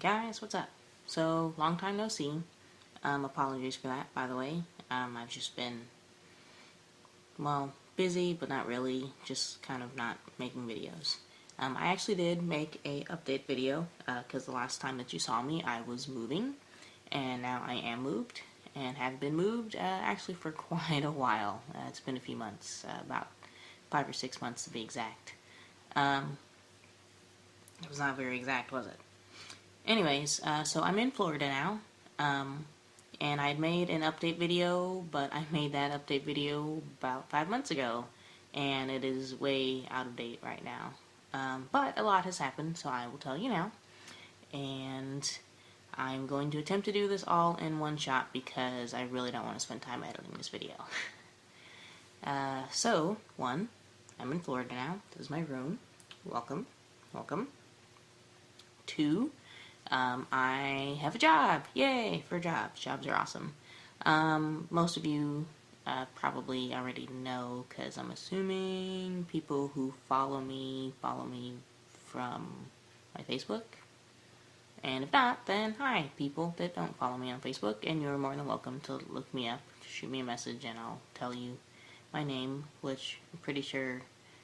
guys, what's up? So, long time no see. Apologies for that, by the way. I've just been, well, busy, but not really. Just kind of not making videos. I actually did make a update video, because the last time that you saw me, I was moving. And now I am moved, and have been moved, actually for quite a while. It's been a few months, about 5 or 6 months to be exact. It was not very exact, was it? Anyways, so I'm in Florida now, and I made an update video, but I made that update video about 5 months ago, and it is way out of date right now. But a lot has happened, so I will tell you now, and I'm going to attempt to do this all in one shot because I really don't want to spend time editing this video. So, 1, I'm in Florida now. This is my room. Welcome. Welcome. 2, I have a job. Yay for jobs. Jobs are awesome. Most of you probably already know, because I'm assuming people who follow me from my Facebook. And if not, then hi, people that don't follow me on Facebook, and you're more than welcome to look me up, shoot me a message, and I'll tell you my name, which I'm pretty sure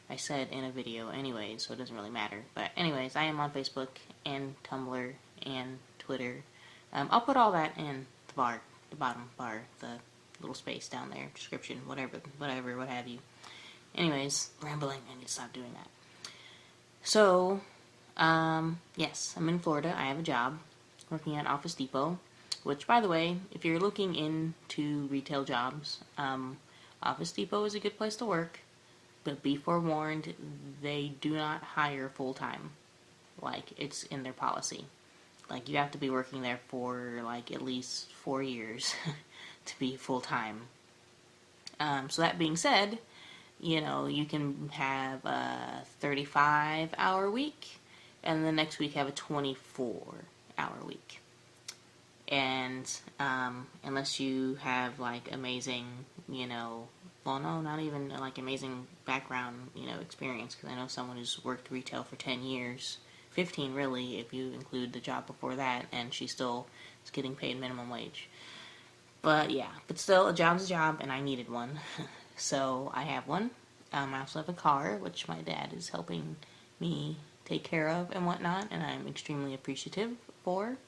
I said in a video anyway, so it doesn't really matter. But anyways, I am on Facebook and Tumblr and Twitter. I'll put all that in the bottom bar, the little space down there, description, whatever, what have you. Anyways, rambling, I need to stop doing that. So, yes, I'm in Florida. I have a job working at Office Depot, which, by the way, if you're looking into retail jobs, Office Depot is a good place to work. But be forewarned, they do not hire full-time. Like, it's in their policy. Like, you have to be working there for, like, at least 4 years to be full-time. So that being said, you know, you can have a 35-hour week, and the next week have a 24-hour week. And, unless you have, like, amazing, you know, well, no, not even, like, amazing background, you know, experience, because I know someone who's worked retail for 10 years, 15 really, if you include the job before that, and she still is getting paid minimum wage. But, yeah, but still, a job's a job, and I needed one, so I have one. I also have a car, which my dad is helping me take care of and whatnot, and I'm extremely appreciative for,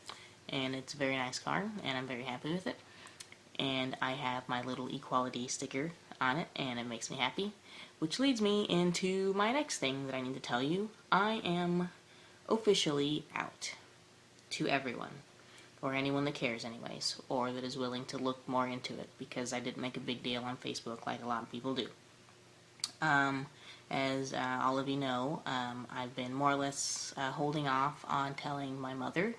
and it's a very nice car, and I'm very happy with it. And I have my little equality sticker on it, and it makes me happy. Which leads me into my next thing that I need to tell you. I am officially out to everyone, or anyone that cares anyways, or that is willing to look more into it, because I didn't make a big deal on Facebook like a lot of people do. As all of you know, I've been more or less holding off on telling my mother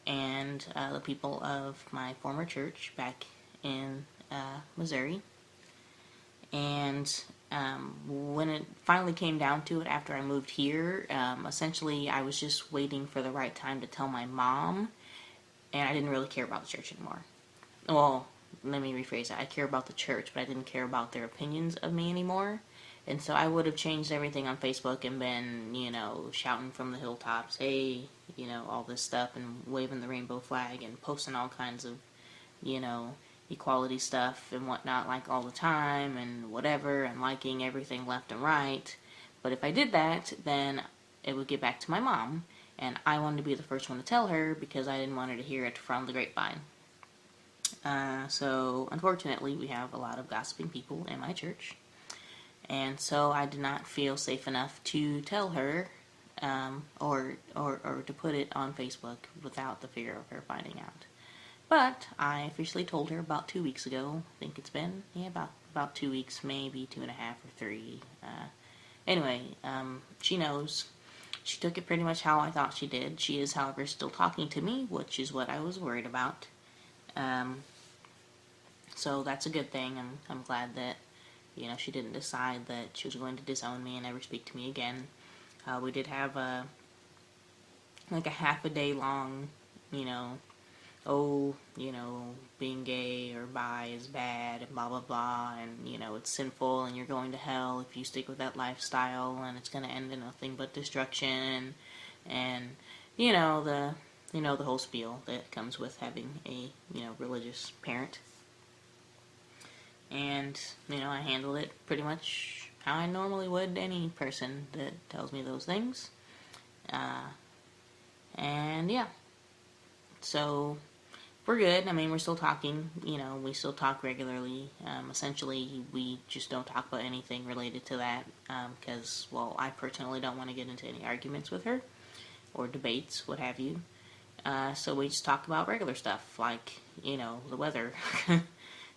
and the people of my former church back in Missouri. And when it finally came down to it after I moved here, essentially I was just waiting for the right time to tell my mom, and I didn't really care about the church anymore. Well, let me rephrase that. I care about the church, but I didn't care about their opinions of me anymore. And so I would have changed everything on Facebook and been, you know, shouting from the hilltops, hey, you know, all this stuff, and waving the rainbow flag and posting all kinds of, you know, equality stuff and whatnot, like all the time and whatever, and liking everything left and right. But if I did that, then it would get back to my mom, and I wanted to be the first one to tell her because I didn't want her to hear it from the grapevine. So unfortunately, we have a lot of gossiping people in my church, and so I did not feel safe enough to tell her, or to put it on Facebook without the fear of her finding out. But I officially told her about 2 weeks ago. I think it's been, about 2 weeks, maybe 2.5 or 3. Anyway, she knows. She took it pretty much how I thought she did. She is, however, still talking to me, which is what I was worried about. So that's a good thing. I'm glad that, you know, she didn't decide that she was going to disown me and never speak to me again. We did have like a half a day long, you know, oh, you know, being gay or bi is bad and blah blah blah, and, you know, it's sinful and you're going to hell if you stick with that lifestyle, and it's going to end in nothing but destruction, and, you know, you know, the whole spiel that comes with having a, you know, religious parent. And, you know, I handled it pretty much how I normally would any person that tells me those things. And yeah, so we're good. I mean, we're still talking, you know, we still talk regularly. Essentially, we just don't talk about anything related to that because, well, I personally don't want to get into any arguments with her or debates, what have you. So we just talk about regular stuff like, you know, the weather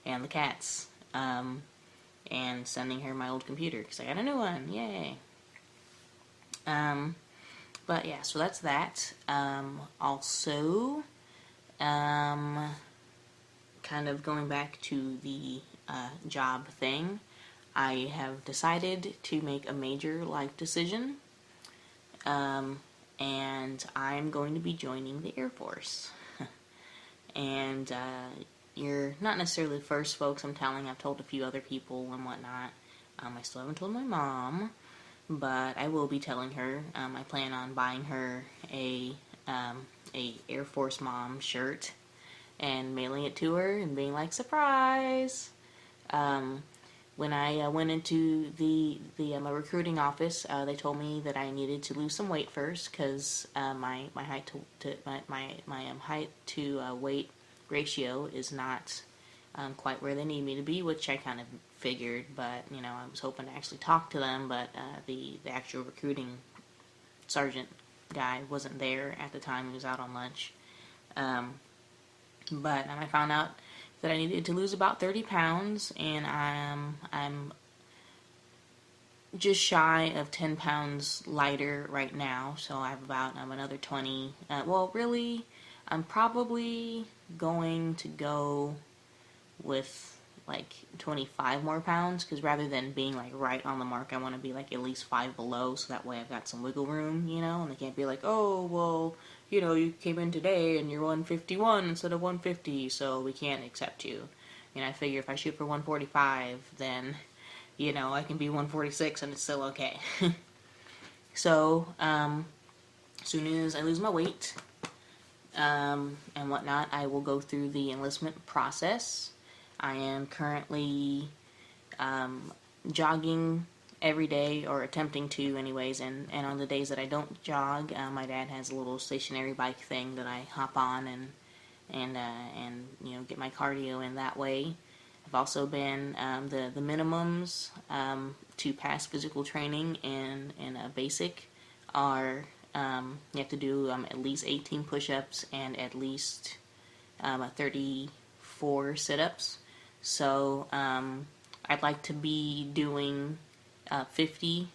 and the cats. And sending her my old computer because I got a new one. Yay. But yeah, so that's that. Also, kind of going back to the job thing, I have decided to make a major life decision. And I'm going to be joining the Air Force. And you're not necessarily the first folks I'm telling. I've told a few other people and whatnot. I still haven't told my mom, but I will be telling her. I plan on buying her a Air Force Mom shirt and mailing it to her and being like, surprise! When I went into the my recruiting office, they told me that I needed to lose some weight first because my height to my height to weight ratio is not quite where they need me to be, which I kind of figured. But you know, I was hoping to actually talk to them, but the actual recruiting sergeant guy wasn't there at the time. He was out on lunch. But I found out that I needed to lose about 30 pounds, and I'm just shy of 10 pounds lighter right now, so I have about another 20. Well, really, I'm probably going to go with like 25 more pounds, because rather than being like right on the mark, I want to be like at least 5 below, so that way I've got some wiggle room, you know, and they can't be like, oh, well, you know, you came in today and you're 151 instead of 150, so we can't accept you. And I figure if I shoot for 145, then, you know, I can be 146 and it's still okay. So, as soon as I lose my weight and whatnot, I will go through the enlistment process. I am currently jogging every day, or attempting to anyways, and on the days that I don't jog, my dad has a little stationary bike thing that I hop on and you know, get my cardio in that way. I've also been the minimums to pass physical training in a basic are you have to do at least 18 push-ups and at least 34 sit-ups. So I'd like to be doing 50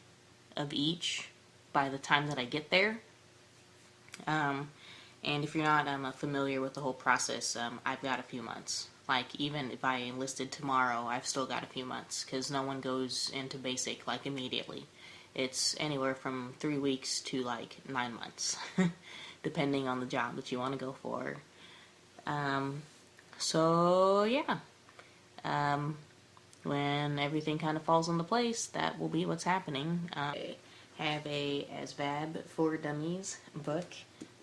of each by the time that I get there. And if you're not familiar with the whole process, I've got a few months. Like, even if I enlisted tomorrow, I've still got a few months, because no one goes into basic, like, immediately. It's anywhere from 3 weeks to, like, 9 months, depending on the job that you want to go for. So, yeah. When everything kind of falls into place, that will be what's happening. I have a ASVAB for Dummies book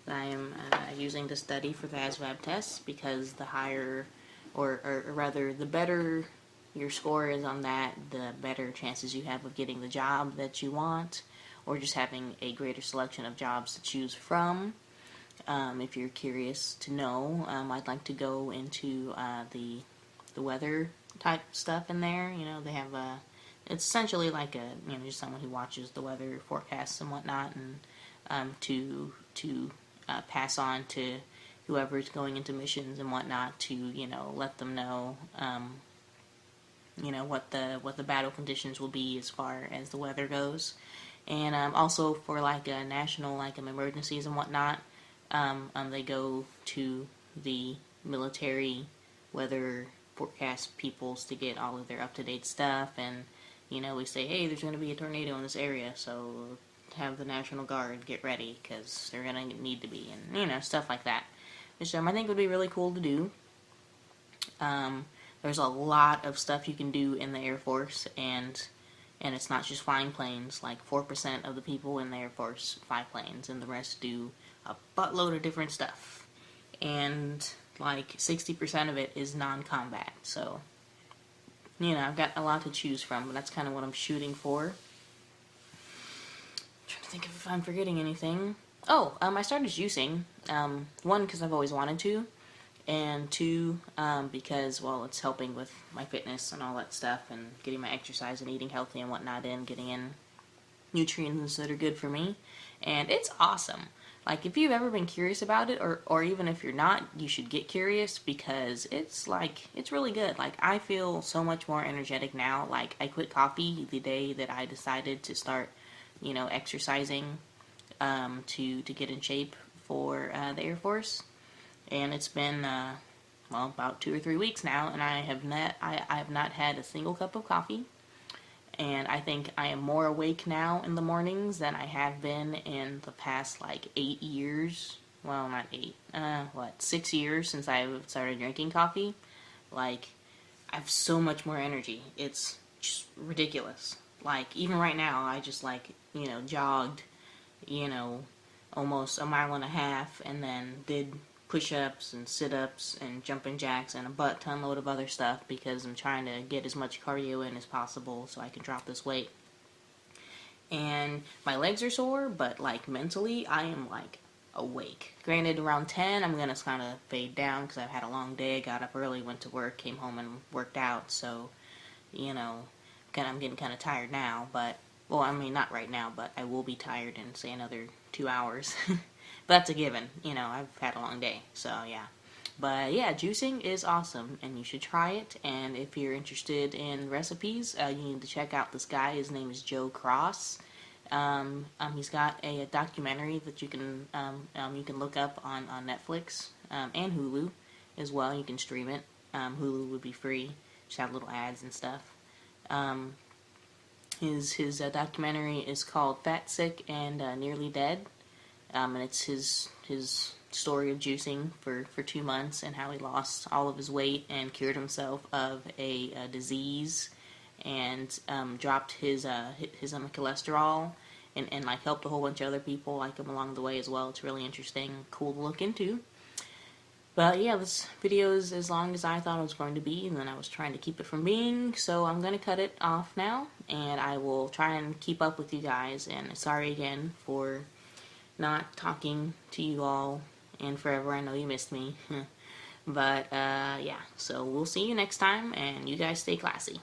that I am using to study for the ASVAB tests, because the higher, or rather, the better your score is on that, the better chances you have of getting the job that you want, or just having a greater selection of jobs to choose from. If you're curious to know, I'd like to go into the weather type stuff in there. You know, they have it's essentially like a, you know, just someone who watches the weather forecasts and whatnot, and to pass on to whoever's going into missions and whatnot, to, you know, let them know, you know, what the battle conditions will be as far as the weather goes. And also for like national like emergencies and whatnot, they go to the military weather forecast peoples to get all of their up-to-date stuff. And, you know, we say, hey, there's going to be a tornado in this area, so have the National Guard get ready, because they're going to need to be, and, you know, stuff like that, which I think would be really cool to do. There's a lot of stuff you can do in the Air Force, and it's not just flying planes. Like 4% of the people in the Air Force fly planes, and the rest do a buttload of different stuff. And like 60% of it is non-combat. So, you know, I've got a lot to choose from, but that's kind of what I'm shooting for. Trying to think if I'm forgetting anything. Oh, I started juicing. One, because I've always wanted to, and two, because, well, it's helping with my fitness and all that stuff, and getting my exercise and eating healthy and whatnot in, getting in nutrients that are good for me, and it's awesome. Like, if you've ever been curious about it, or even if you're not, you should get curious, because it's really good. Like, I feel so much more energetic now. Like, I quit coffee the day that I decided to start, you know, exercising, to get in shape for the Air Force. And it's been, well, about 2 or 3 weeks now, and I have not had a single cup of coffee. And I think I am more awake now in the mornings than I have been in the past, like, 8 years. Well, not 8. 6 years since I started drinking coffee. Like, I have so much more energy. It's just ridiculous. Like, even right now, I just, like, you know, jogged, you know, almost a mile and a half, and then did push-ups and sit-ups and jumping jacks and a butt-ton load of other stuff, because I'm trying to get as much cardio in as possible so I can drop this weight. And my legs are sore, but, like, mentally, I am, like, awake. Granted, around 10, I'm going to kind of fade down because I've had a long day. I got up early, went to work, came home and worked out, so, you know, I'm getting kind of tired now, but, well, I mean, not right now, but I will be tired in, say, another 2 hours. But that's a given. You know, I've had a long day, so yeah. But yeah, juicing is awesome, and you should try it. And if you're interested in recipes, you need to check out this guy. His name is Joe Cross. He's got a documentary that you can look up on Netflix, and Hulu as well. You can stream it. Hulu would be free. Just have little ads and stuff. His documentary is called Fat, Sick, and Nearly Dead. And it's his story of juicing for 2 months, and how he lost all of his weight and cured himself of a disease, and dropped his cholesterol, and like helped a whole bunch of other people like him along the way as well. It's really interesting, cool to look into. But yeah, this video is as long as I thought it was going to be, and then I was trying to keep it from being, so I'm going to cut it off now, and I will try and keep up with you guys, and sorry again for not talking to you all in forever. I know you missed me. But, yeah, so we'll see you next time, and you guys stay classy.